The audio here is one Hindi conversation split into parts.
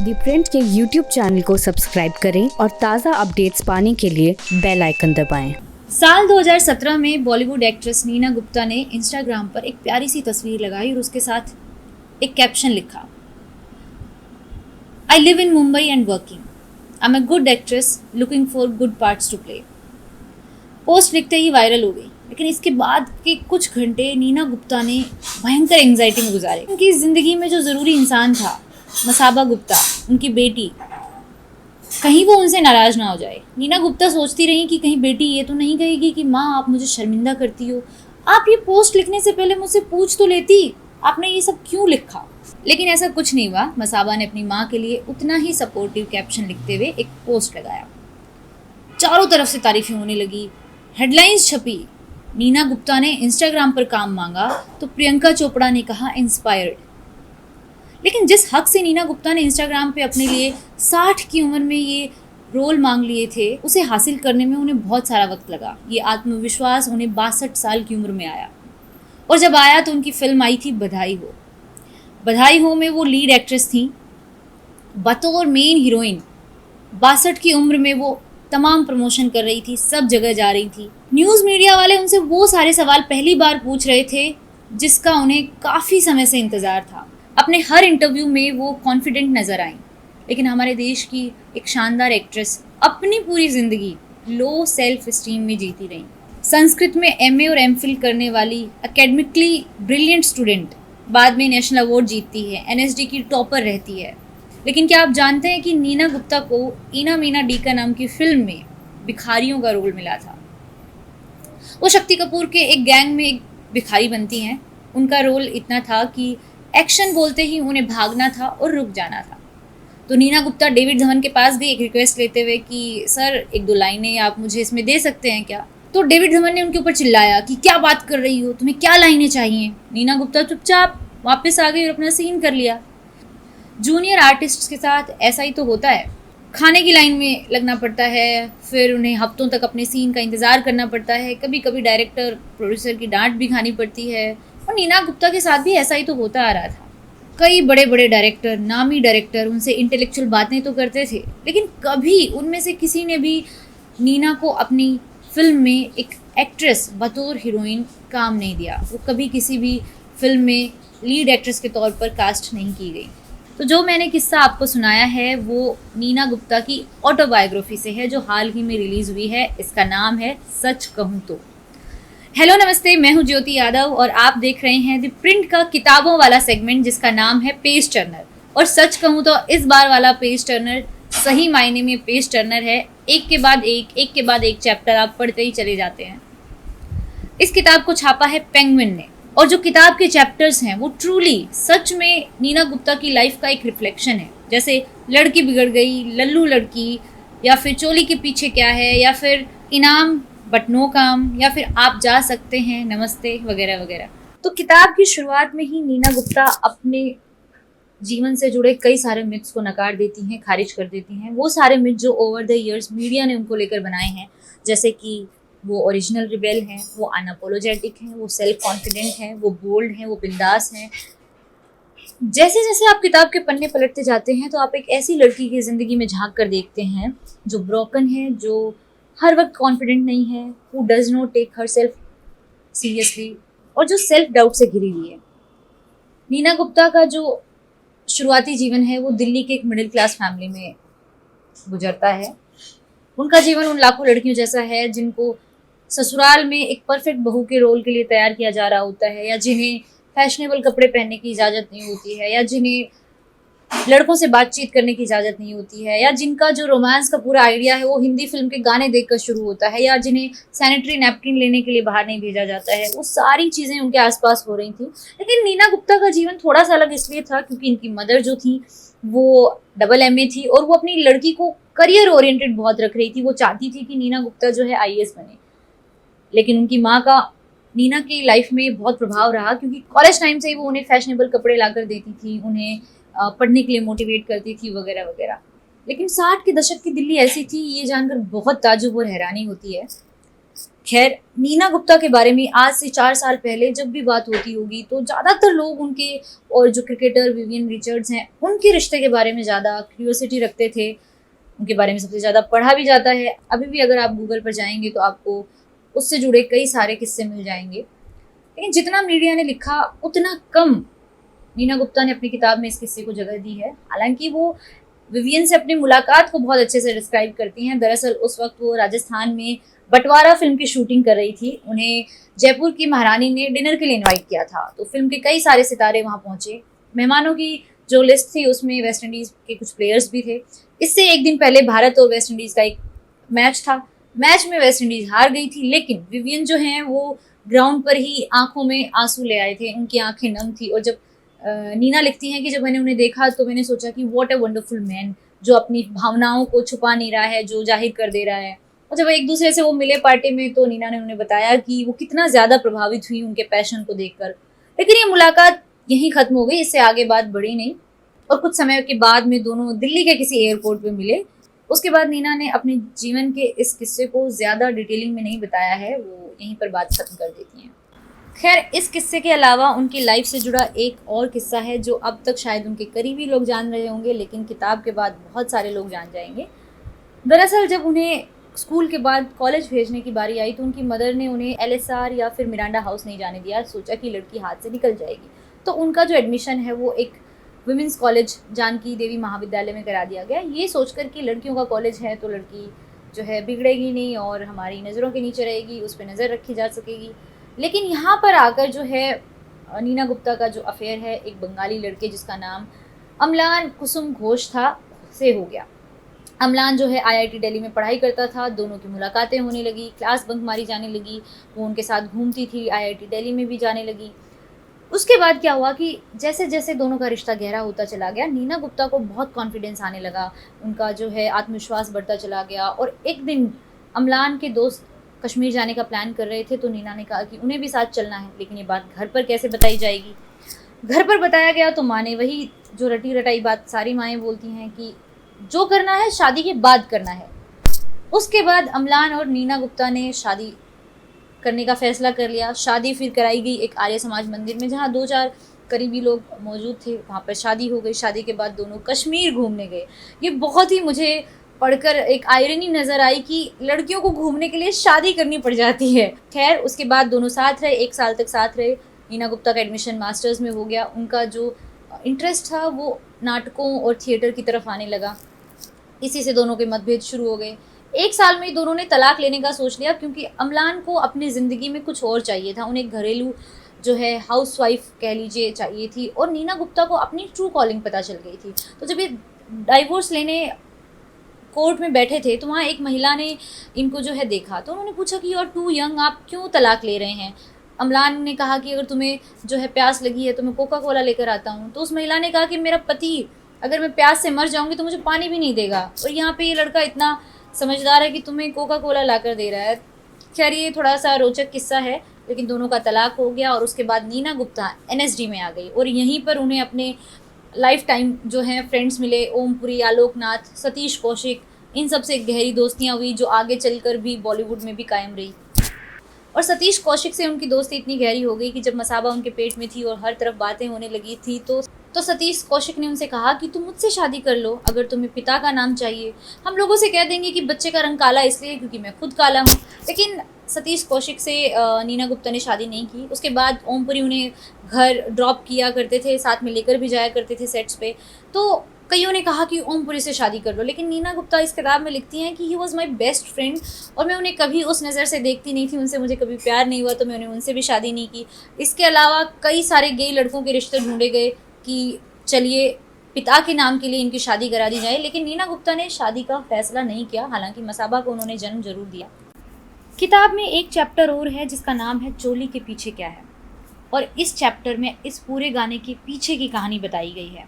दी प्रिंट के YouTube चैनल को सब्सक्राइब करें और ताज़ा अपडेट्स पाने के लिए बेल आइकन दबाएं। साल 2017 में बॉलीवुड एक्ट्रेस नीना गुप्ता ने इंस्टाग्राम पर एक प्यारी सी तस्वीर लगाई और उसके साथ एक कैप्शन लिखा, I live in Mumbai and working, I am a good actress looking for good parts to play. Post लिखते ही वायरल हो गई, लेकिन इसके बाद के कुछ घंटे नीना गुप्ता ने भयंकर एंग्जाइटी में गुजारे। उनकी ज़िंदगी में जो ज़रूरी इंसान था, मसाबा गुप्ता, उनकी बेटी, कहीं वो उनसे नाराज़ ना हो जाए। नीना गुप्ता सोचती रही कि कहीं बेटी ये तो नहीं कहेगी कि माँ आप मुझे शर्मिंदा करती हो, आप ये पोस्ट लिखने से पहले मुझसे पूछ तो लेती, आपने ये सब क्यों लिखा। लेकिन ऐसा कुछ नहीं हुआ। मसाबा ने अपनी माँ के लिए उतना ही सपोर्टिव कैप्शन लिखते हुए एक पोस्ट लगाया। चारों तरफ से तारीफें होने लगी, हेडलाइंस छपी। नीना गुप्ता ने इंस्टाग्राम पर काम मांगा तो प्रियंका चोपड़ा ने कहा इंस्पायर्ड। लेकिन जिस हक से नीना गुप्ता ने इंस्टाग्राम पे अपने लिए 60 की उम्र में ये रोल मांग लिए थे, उसे हासिल करने में उन्हें बहुत सारा वक्त लगा। ये आत्मविश्वास उन्हें 62 साल की उम्र में आया, और जब आया तो उनकी फिल्म आई थी बधाई हो। बधाई हो में वो लीड एक्ट्रेस थी, बतौर मेन हीरोइन। 62 की उम्र में वो तमाम प्रमोशन कर रही थी, सब जगह जा रही थी। न्यूज़ मीडिया वाले उनसे वो सारे सवाल पहली बार पूछ रहे थे जिसका उन्हें काफ़ी समय से इंतज़ार था। अपने हर इंटरव्यू में वो कॉन्फिडेंट नज़र आईं। लेकिन हमारे देश की एक शानदार एक्ट्रेस अपनी पूरी ज़िंदगी लो सेल्फ इस्टीम में जीती रही। संस्कृत में एमए और एमफिल करने वाली एकेडमिकली ब्रिलियंट स्टूडेंट बाद में नेशनल अवार्ड जीतती है, एनएसडी की टॉपर रहती है। लेकिन क्या आप जानते हैं कि नीना गुप्ता को ईना मीना डीका नाम की फिल्म में भिखारियों का रोल मिला था। वो शक्ति कपूर के एक गैंग में एक भिखारी बनती हैं। उनका रोल इतना था कि एक्शन बोलते ही उन्हें भागना था और रुक जाना था। तो नीना गुप्ता डेविड धवन के पास गई एक रिक्वेस्ट लेते हुए कि सर एक दो लाइनें आप मुझे इसमें दे सकते हैं क्या। तो डेविड धवन ने उनके ऊपर चिल्लाया कि क्या बात कर रही हो, तुम्हें क्या लाइनें चाहिए। नीना गुप्ता चुपचाप वापस आ गई और अपना सीन कर लिया। जूनियर आर्टिस्ट के साथ ऐसा ही तो होता है, खाने की लाइन में लगना पड़ता है, फिर उन्हें हफ्तों तक अपने सीन का इंतज़ार करना पड़ता है, कभी कभी डायरेक्टर प्रोड्यूसर की डांट भी खानी पड़ती है। और नीना गुप्ता के साथ भी ऐसा ही तो होता आ रहा था। कई बड़े बड़े डायरेक्टर, नामी डायरेक्टर उनसे इंटेलेक्चुअल बातें तो करते थे, लेकिन कभी उनमें से किसी ने भी नीना को अपनी फिल्म में एक एक्ट्रेस बतौर हीरोइन काम नहीं दिया। वो कभी किसी भी फिल्म में लीड एक्ट्रेस के तौर पर कास्ट नहीं की गई। तो जो मैंने किस्सा आपको सुनाया है वो नीना गुप्ता की ऑटोबायोग्राफी से है, जो हाल ही में रिलीज़ हुई है। इसका नाम है सच कहूँ तो। हेलो नमस्ते, मैं हूँ ज्योति यादव और आप देख रहे हैं द प्रिंट का किताबों वाला सेगमेंट जिसका नाम है पेज टर्नर। और सच कहूँ तो इस बार वाला पेज टर्नर सही मायने में पेज टर्नर है। एक के बाद एक चैप्टर आप पढ़ते ही चले जाते हैं। इस किताब को छापा है पेंगुइन ने, और जो किताब के चैप्टर्स हैं वो ट्रूली सच में नीना गुप्ता की लाइफ का एक रिफ्लेक्शन है। जैसे लड़की बिगड़ गई, लल्लू लड़की, या फिर चोली के पीछे क्या है, या फिर इनाम बट नो काम, या फिर आप जा सकते हैं, नमस्ते वगैरह वगैरह। तो किताब की शुरुआत में ही नीना गुप्ता अपने जीवन से जुड़े कई सारे मिथ्स को नकार देती हैं, खारिज कर देती हैं। वो सारे मिथ जो ओवर द इयर्स मीडिया ने उनको लेकर बनाए हैं, जैसे कि वो ओरिजिनल रिबेल हैं, वो अनअपोलोजेटिक हैं, वो सेल्फ कॉन्फिडेंट हैं, वो बोल्ड हैं, वो बिंदास हैं। जैसे जैसे आप किताब के पन्ने पलटते जाते हैं तो आप एक ऐसी लड़की की ज़िंदगी में झांक कर देखते हैं जो ब्रोकन है, जो हर वक्त कॉन्फिडेंट नहीं है, who does not take herself seriously, और जो सेल्फ डाउट से घिरी हुई है। नीना गुप्ता का जो शुरुआती जीवन है वो दिल्ली के एक मिडिल क्लास फैमिली में गुजरता है। उनका जीवन उन लाखों लड़कियों जैसा है जिनको ससुराल में एक परफेक्ट बहू के रोल के लिए तैयार किया जा रहा होता है, या जिन्हें फैशनेबल कपड़े पहनने की इजाज़त नहीं होती है, या जिन्हें लड़कों से बातचीत करने की इजाज़त नहीं होती है, या जिनका जो रोमांस का पूरा आइडिया है वो हिंदी फिल्म के गाने देखकर शुरू होता है, या जिन्हें सैनिटरी नैपकिन लेने के लिए बाहर नहीं भेजा जाता है। वो सारी चीज़ें उनके आसपास हो रही थी। लेकिन नीना गुप्ता का जीवन थोड़ा सा अलग इसलिए था क्योंकि इनकी मदर जो थी वो डबल एमए थी, और वो अपनी लड़की को करियर ओरिएंटेड बहुत रख रही थी। वो चाहती थी कि नीना गुप्ता जो है आईएएस बने। लेकिन उनकी माँ का नीना की लाइफ में बहुत प्रभाव रहा, क्योंकि कॉलेज टाइम से ही वो उन्हें फैशनेबल कपड़े ला कर देती थी, उन्हें पढ़ने के लिए मोटिवेट करती थी वगैरह वगैरह। लेकिन 60 के दशक की दिल्ली ऐसी थी, ये जानकर बहुत ताज्जुब और हैरानी होती है खैर, नीना गुप्ता के बारे में आज से 4 साल पहले जब भी बात होती होगी तो ज़्यादातर लोग उनके और जो क्रिकेटर विवियन रिचर्ड्स हैं उनके रिश्ते के बारे में ज़्यादा क्यूरियोसिटी रखते थे। उनके बारे में सबसे ज़्यादा पढ़ा भी जाता है। अभी भी अगर आप गूगल पर जाएंगे तो आपको उससे जुड़े कई सारे किस्से मिल जाएंगे। लेकिन जितना मीडिया ने लिखा उतना कम नीना गुप्ता ने अपनी किताब में इस किस्से को जगह दी है। हालांकि वो विवियन से अपनी मुलाकात को बहुत अच्छे से डिस्क्राइब करती हैं। दरअसल उस वक्त वो राजस्थान में बंटवारा फिल्म की शूटिंग कर रही थी। उन्हें जयपुर की महारानी ने डिनर के लिए इनवाइट किया था, तो फिल्म के कई सारे सितारे वहाँ पहुंचे। मेहमानों की जो लिस्ट थी उसमें वेस्ट इंडीज़ के कुछ प्लेयर्स भी थे। इससे एक दिन पहले भारत और वेस्ट इंडीज़ का एक मैच था। मैच में वेस्ट इंडीज़ हार गई थी, लेकिन विवियन जो हैं वो ग्राउंड पर ही आंखों में आंसू ले आए थे। उनकी आंखें नम थी। और जब नीना लिखती हैं कि जब मैंने उन्हें देखा तो मैंने सोचा कि व्हाट अ वंडरफुल मैन, जो अपनी भावनाओं को छुपा नहीं रहा है, जो जाहिर कर दे रहा है। और जब एक दूसरे से वो मिले पार्टी में तो नीना ने उन्हें बताया कि वो कितना ज़्यादा प्रभावित हुई उनके पैशन को देखकर। लेकिन ये मुलाकात यहीं ख़त्म हो गई, इससे आगे बात बढ़ी नहीं। और कुछ समय के बाद में दोनों दिल्ली के किसी एयरपोर्ट पे मिले। उसके बाद नीना ने अपने जीवन के इस किस्से को ज़्यादा डिटेलिंग में नहीं बताया है, वो यहीं पर बात ख़त्म कर देती हैं। खैर, इस किस्से के अलावा उनकी लाइफ से जुड़ा एक और किस्सा है जो अब तक शायद उनके करीबी लोग जान रहे होंगे, लेकिन किताब के बाद बहुत सारे लोग जान जाएंगे। दरअसल जब उन्हें स्कूल के बाद कॉलेज भेजने की बारी आई तो उनकी मदर ने उन्हें LSR या फिर मिरांडा हाउस नहीं जाने दिया। सोचा कि लड़की हाथ से निकल जाएगी, तो उनका जो एडमिशन है वो एक वुमेंस कॉलेज जानकी देवी महाविद्यालय में करा दिया गया। ये सोचकर कि लड़कियों का कॉलेज है तो लड़की जो है बिगड़ेगी नहीं और हमारी नज़रों के नीचे रहेगी, उस पर नज़र रखी जा सकेगी। लेकिन यहाँ पर आकर जो है नीना गुप्ता का जो अफेयर है एक बंगाली लड़के जिसका नाम अमलान कुसुम घोष था से हो गया। अमलान जो है IIT दिल्ली में पढ़ाई करता था। दोनों की मुलाकातें होने लगी, क्लास बंक मारी जाने लगी, वो उनके साथ घूमती थी, IIT दिल्ली में भी जाने लगी। उसके बाद क्या हुआ कि जैसे जैसे दोनों का रिश्ता गहरा होता चला गया, नीना गुप्ता को बहुत कॉन्फिडेंस आने लगा, उनका जो है आत्मविश्वास बढ़ता चला गया। और एक दिन अमलान के दोस्त कश्मीर जाने का प्लान कर रहे थे तो नीना ने कहा कि उन्हें भी साथ चलना है, लेकिन ये बात घर पर कैसे बताई जाएगी। घर पर बताया गया तो माँ ने वही जो रटी रटाई बात सारी माएँ बोलती हैं कि जो करना है शादी के बाद करना है। उसके बाद अमलान और नीना गुप्ता ने शादी करने का फैसला कर लिया। शादी फिर कराई गई एक आर्य समाज मंदिर में जहाँ 2-4 करीबी लोग मौजूद थे, वहाँ पर शादी हो गई। शादी के बाद दोनों कश्मीर घूमने गए। ये बहुत ही मुझे पढ़कर एक आयरनी नज़र आई कि लड़कियों को घूमने के लिए शादी करनी पड़ जाती है। खैर, उसके बाद दोनों साथ रहे, 1 साल तक साथ रहे। नीना गुप्ता का एडमिशन मास्टर्स में हो गया। उनका जो इंटरेस्ट था वो नाटकों और थिएटर की तरफ आने लगा। इसी से दोनों के मतभेद शुरू हो गए। 1 साल में दोनों ने तलाक लेने का सोच लिया क्योंकि अमलान को अपनी ज़िंदगी में कुछ और चाहिए था। उन्हें घरेलू जो है हाउसवाइफ कह लीजिए चाहिए थी, और नीना गुप्ता को अपनी ट्रू कॉलिंग पता चल गई थी। तो जब ये डाइवोर्स लेने कोर्ट में बैठे थे तो वहाँ एक महिला ने इनको जो है देखा, तो उन्होंने पूछा कि यू आर टू यंग, आप क्यों तलाक ले रहे हैं। अमलान ने कहा कि अगर तुम्हें जो है प्यास लगी है तो मैं कोका कोला लेकर आता हूँ। तो उस महिला ने कहा कि मेरा पति अगर मैं प्यास से मर जाऊंगी तो मुझे पानी भी नहीं देगा, और यहाँ पे ये लड़का इतना समझदार है कि तुम्हें कोका कोला ला कर दे रहा है। खैर, ये थोड़ा सा रोचक किस्सा है, लेकिन दोनों का तलाक हो गया। और उसके बाद नीना गुप्ता NSD में आ गई और यहीं पर उन्हें अपने लाइफ टाइम जो हैं फ्रेंड्स मिले। ओमपुरी, आलोकनाथ, सतीश कौशिक, इन सब से गहरी दोस्तियाँ हुई जो आगे चलकर भी बॉलीवुड में भी कायम रही। और सतीश कौशिक से उनकी दोस्ती इतनी गहरी हो गई कि जब मसाबा उनके पेट में थी और हर तरफ बातें होने लगी थी तो सतीश कौशिक ने उनसे कहा कि तुम मुझसे शादी कर लो, अगर तुम्हें पिता का नाम चाहिए। हम लोगों से कह देंगे कि बच्चे का रंग काला इसलिए क्योंकि मैं खुद काला हूँ। लेकिन सतीश कौशिक से नीना गुप्ता ने शादी नहीं की। उसके बाद ओमपुरी उन्हें घर ड्रॉप किया करते थे, साथ में लेकर भी जाया करते थे सेट्स पे। तो कईयों ने कहा कि ओमपुरी से शादी कर लो, लेकिन नीना गुप्ता इस किताब में लिखती हैं कि he was my best friend और मैं उन्हें कभी उस नज़र से देखती नहीं थी, उनसे मुझे कभी प्यार नहीं हुआ, तो मैंने उनसे भी शादी नहीं की। इसके अलावा कई सारे गेय लड़कों के रिश्ते ढूंढे गए कि चलिए पिता के नाम के लिए इनकी शादी करा दी जाए, लेकिन नीना गुप्ता ने शादी का फैसला नहीं किया। हालांकि मसाबा को उन्होंने जन्म जरूर दिया। किताब में एक चैप्टर और है जिसका नाम है चोली के पीछे क्या है, और इस चैप्टर में इस पूरे गाने के पीछे की कहानी बताई गई है।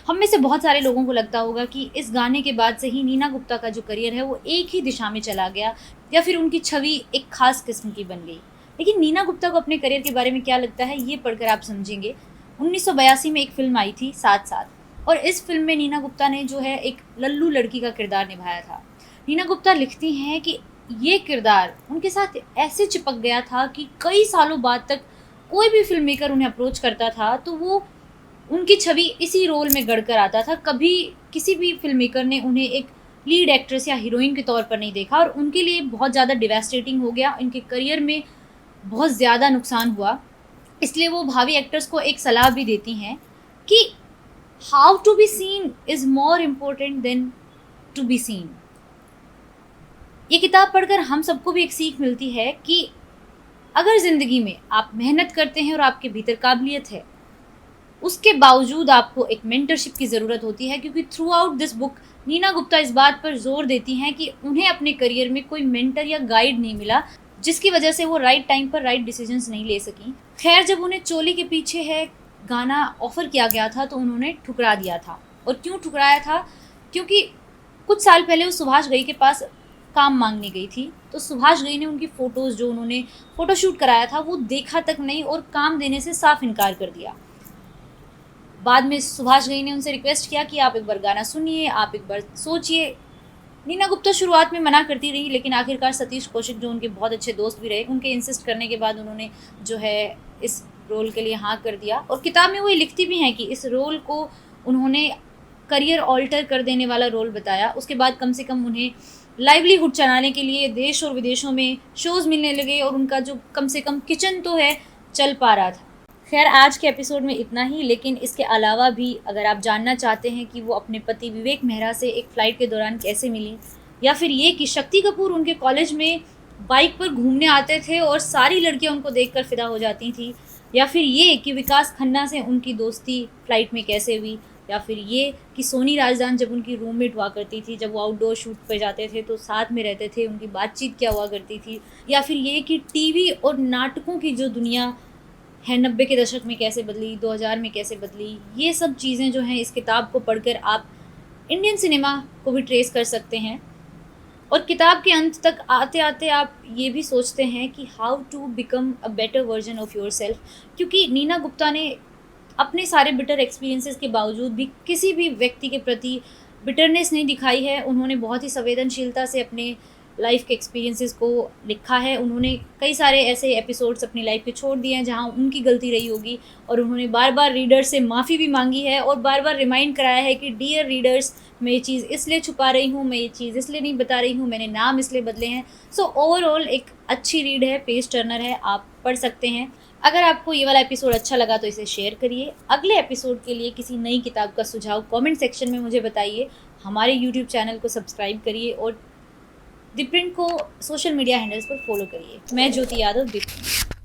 हम में से बहुत सारे लोगों को लगता होगा कि इस गाने के बाद से ही नीना गुप्ता का जो करियर है वो एक ही दिशा में चला गया, या फिर उनकी छवि एक खास किस्म की बन गई। लेकिन नीना गुप्ता को अपने करियर के बारे में क्या लगता है ये पढ़कर आप समझेंगे। 1982 में एक फिल्म आई थी साथ साथ, और इस फिल्म में नीना गुप्ता ने जो है एक लल्लू लड़की का किरदार निभाया था। नीना गुप्ता लिखती हैं कि ये किरदार उनके साथ ऐसे चिपक गया था कि कई सालों बाद तक कोई भी फिल्म मेकर उन्हें अप्रोच करता था तो वो उनकी छवि इसी रोल में गढ़कर आता था। कभी किसी भी फिल्म मेकर ने उन्हें एक लीड एक्ट्रेस या हीरोइन के तौर पर नहीं देखा और उनके लिए बहुत ज़्यादा डिवास्टेटिंग हो गया, इनके करियर में बहुत ज़्यादा नुकसान हुआ। इसलिए वो भावी एक्टर्स को एक सलाह भी देती हैं कि how to be seen is more important than to be seen. ये किताब पढ़कर हम सबको भी एक सीख मिलती है कि अगर ज़िंदगी में आप मेहनत करते हैं और आपके भीतर काबिलियत है, उसके बावजूद आपको एक मेंटरशिप की ज़रूरत होती है, क्योंकि throughout this book Neena Gupta इस बात पर जोर देती हैं कि उन्हें अपने करियर में कोई मेंटर या गाइड नहीं मिला, जिसकी वजह से वो राइट टाइम पर राइट डिसीजंस नहीं ले सकी। खैर, जब उन्हें चोली के पीछे है गाना ऑफ़र किया गया था तो उन्होंने ठुकरा दिया था। और क्यों ठुकराया था? क्योंकि कुछ साल पहले वो सुभाष घई के पास काम मांगने गई थी, तो सुभाष घई ने उनकी फ़ोटोज़ जो उन्होंने फ़ोटोशूट कराया था वो देखा तक नहीं और काम देने से साफ इनकार कर दिया। बाद में सुभाष घई ने उनसे रिक्वेस्ट किया कि आप एक बार गाना सुनिए, आप एक बार सोचिए। नीना गुप्ता शुरुआत में मना करती रही, लेकिन आखिरकार सतीश कौशिक जो उनके बहुत अच्छे दोस्त भी रहे, उनके इंसिस्ट करने के बाद उन्होंने जो है इस रोल के लिए हाँ कर दिया। और किताब में वो ये लिखती भी हैं कि इस रोल को उन्होंने करियर ऑल्टर कर देने वाला रोल बताया। उसके बाद कम से कम उन्हें लाइवलीहुड चलाने के लिए देश और विदेशों में शोज़ मिलने लगे और उनका जो कम से कम किचन तो है चल पा रहा था। खैर, आज के एपिसोड में इतना ही, लेकिन इसके अलावा भी अगर आप जानना चाहते हैं कि वो अपने पति विवेक मेहरा से एक फ़्लाइट के दौरान कैसे मिली, या फिर ये कि शक्ति कपूर उनके कॉलेज में बाइक पर घूमने आते थे और सारी लड़कियां उनको देखकर फिदा हो जाती थी, या फिर ये कि विकास खन्ना से उनकी दोस्ती फ़्लाइट में कैसे हुई, या फिर ये कि सोनी राजदान जब उनकी रूममेट हुआ करती थी, जब वो आउटडोर शूट पर जाते थे तो साथ में रहते थे, उनकी बातचीत क्या हुआ करती थी, या फिर ये कि टीवी और नाटकों की जो दुनिया है 90 के दशक में कैसे बदली, 2000 में कैसे बदली। ये सब चीज़ें जो हैं इस किताब को पढ़कर आप इंडियन सिनेमा को भी ट्रेस कर सकते हैं। और किताब के अंत तक आते आते आप ये भी सोचते हैं कि how to become a better version of yourself, क्योंकि नीना गुप्ता ने अपने सारे बिटर एक्सपीरियंसेस के बावजूद भी किसी भी व्यक्ति के प्रति बिटरनेस नहीं दिखाई है। उन्होंने बहुत ही संवेदनशीलता से अपने लाइफ के एक्सपीरियंसेस को लिखा है। उन्होंने कई सारे ऐसे एपिसोड्स अपनी लाइफ के छोड़ दिए हैं जहां उनकी गलती रही होगी, और उन्होंने बार बार रीडर से माफ़ी भी मांगी है और बार बार रिमाइंड कराया है कि डियर रीडर्स, मैं ये चीज़ इसलिए छुपा रही हूँ, मैं ये चीज़ इसलिए नहीं बता रही हूँ, मैंने नाम इसलिए बदले हैं। सो ओवरऑल एक अच्छी रीड है, पेज टर्नर है, आप पढ़ सकते हैं। अगर आपको ये वाला एपिसोड अच्छा लगा तो इसे शेयर करिए। अगले एपिसोड के लिए किसी नई किताब का सुझाव कमेंट सेक्शन में मुझे बताइए। हमारे यूट्यूब चैनल को सब्सक्राइब करिए और द प्रिंट को सोशल मीडिया हैंडल्स पर फॉलो करिए। मैं ज्योति यादव, द प्रिंट।